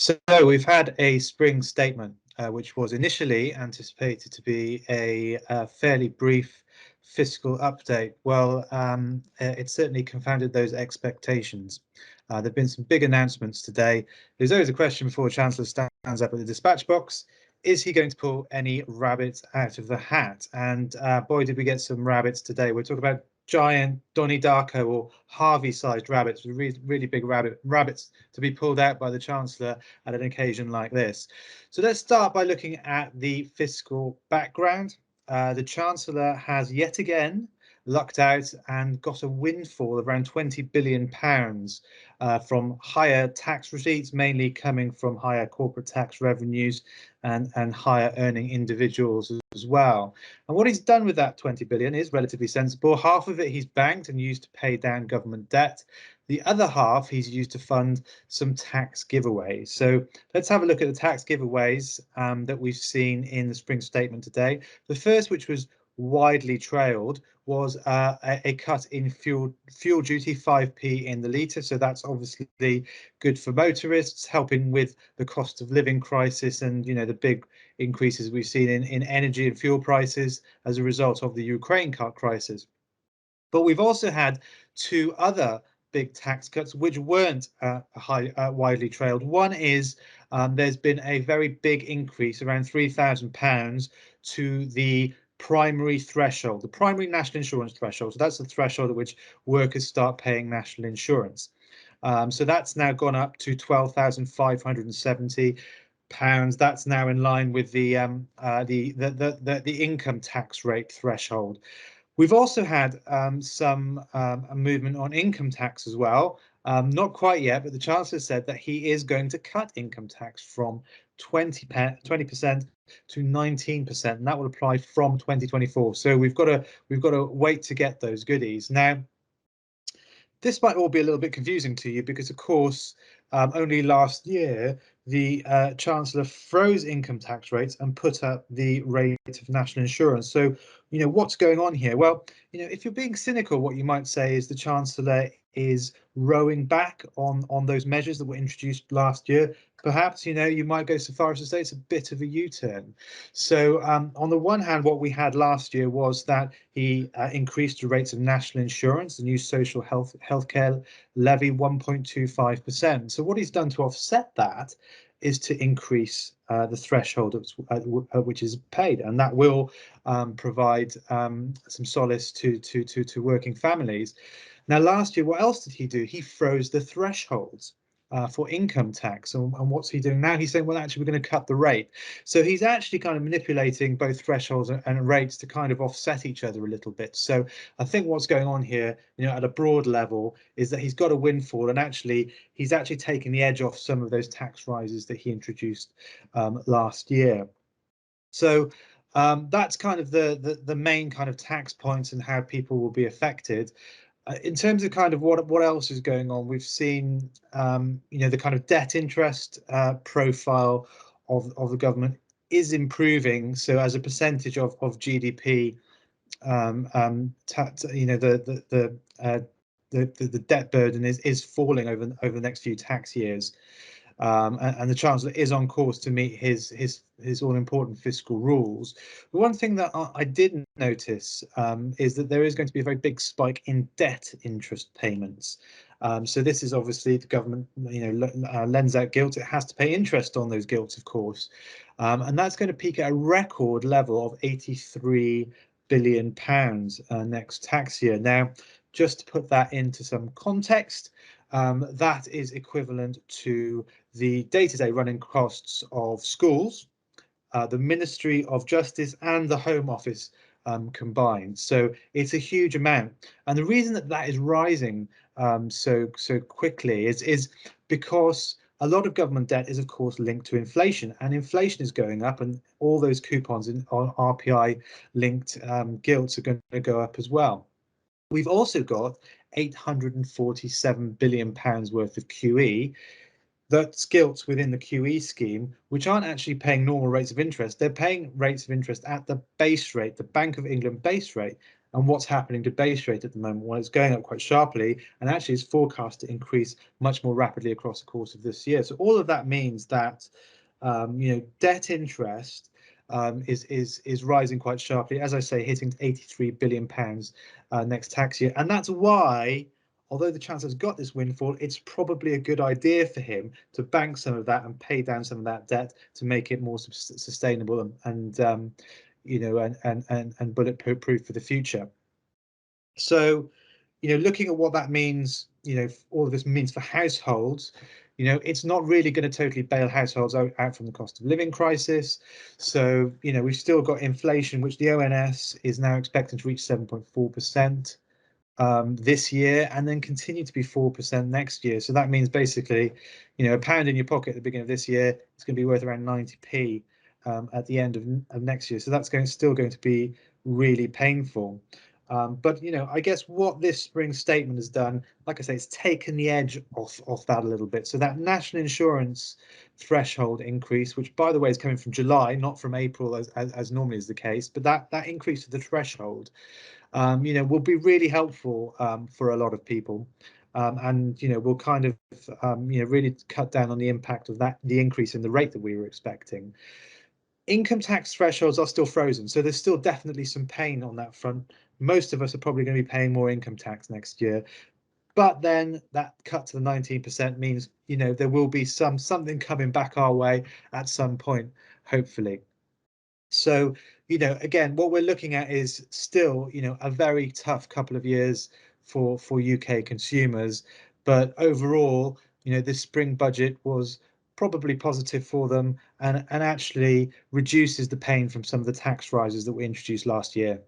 So we've had a spring statement, which was initially anticipated to be a fairly brief fiscal update. Well, it certainly confounded those expectations. There have been some big announcements today. There's always a question before Chancellor stands up at the dispatch box. Is he going to pull any rabbits out of the hat? And boy, did we get some rabbits today. We're talking about giant Donnie Darko or Harvey-sized rabbits, with really big rabbits to be pulled out by the Chancellor at an occasion like this. So let's start by looking at the fiscal background. The Chancellor has yet again lucked out and got a windfall of around £20 billion from higher tax receipts, mainly coming from higher corporate tax revenues and higher earning individuals as well. And what he's done with that 20 billion is relatively sensible. Half of it he's banked and used to pay down government debt. The other half he's used to fund some tax giveaways. So let's have a look at the tax giveaways that we've seen in the spring statement today. The first, which was widely trailed, was a cut in fuel duty, 5p in the litre. So that's obviously good for motorists, helping with the cost of living crisis and the big increases we've seen in energy and fuel prices as a result of the Ukraine crisis. But we've also had two other big tax cuts which weren't widely trailed. One is there's been a very big increase, around £3,000, to the primary threshold, the primary national insurance threshold. So that's the threshold at which workers start paying national insurance. So that's now gone up to £12,570. That's now in line with the income tax rate threshold. We've also had some movement on income tax as well. Not quite yet, but the Chancellor said that he is going to cut income tax from 20% to 19%, and that will apply from 2024. So we've got to wait to get those goodies. Now, this might all be a little bit confusing to you because, of course, only last year the Chancellor froze income tax rates and put up the rate of national insurance. So, what's going on here? Well, if you're being cynical, what you might say is the Chancellor is rowing back on those measures that were introduced last year. Perhaps, you might go so far as to say it's a bit of a U-turn. So on the one hand, what we had last year was that he increased the rates of national insurance, the new social healthcare levy, 1.25%. So what he's done to offset that is to increase the threshold which is paid, and that will provide some solace to working families. Now, last year, what else did he do? He froze the thresholds for income tax. And what's he doing now? He's saying, well, actually, we're going to cut the rate. So he's actually kind of manipulating both thresholds and rates to kind of offset each other a little bit. So I think what's going on here, at a broad level, is that he's got a windfall, and actually he's actually taking the edge off some of those tax rises that he introduced last year. So that's kind of the main kind of tax points and how people will be affected. In terms of kind of what else is going on, we've seen the kind of debt interest profile of the government is improving. So as a percentage of GDP, the debt burden is falling over the next few tax years. And the Chancellor is on course to meet his all-important fiscal rules. But one thing that I did notice is that there is going to be a very big spike in debt interest payments. So this is obviously the government, lends out gilt. It has to pay interest on those gilts, of course, and that's going to peak at a record level of £83 billion next tax year. Now, just to put that into some context, that is equivalent to the day-to-day running costs of schools, the Ministry of Justice and the Home Office combined. So it's a huge amount. And the reason that is rising so quickly is because a lot of government debt is, of course, linked to inflation, and inflation is going up, and all those coupons on RPI-linked gilts are going to go up as well. We've also got £847 billion worth of QE. That's gilts within the QE scheme, which aren't actually paying normal rates of interest. They're paying rates of interest at the base rate, the Bank of England base rate. and what's happening to base rate at the moment. Well, it's going up quite sharply, and actually is forecast to increase much more rapidly across the course of this year. So all of that means that debt interest is rising quite sharply, as I say, hitting £83 billion next tax year. And that's why, although the Chancellor's got this windfall, it's probably a good idea for him to bank some of that and pay down some of that debt to make it more sustainable and bulletproof for the future. So, looking at what that means, all of this means for households, it's not really going to totally bail households out from the cost of living crisis. So, we've still got inflation, which the ONS is now expecting to reach 7.4% this year, and then continue to be 4% next year. So that means basically, a pound in your pocket at the beginning of this year is going to be worth around 90p at the end of next year. So that's still going to be really painful. But I guess what this spring statement has done, like I say, it's taken the edge off that a little bit. So that national insurance threshold increase, which by the way is coming from July, not from April as normally is the case, but that increase to the threshold, will be really helpful for a lot of people. And will kind of really cut down on the impact of the increase in the rate that we were expecting. Income tax thresholds are still frozen, so there's still definitely some pain on that front. Most of us are probably going to be paying more income tax next year, but then that cut to the 19% means there will be something coming back our way at some point, hopefully. So again, what we're looking at is still a very tough couple of years for UK consumers, but overall this spring budget was probably positive for them and actually reduces the pain from some of the tax rises that were introduced last year.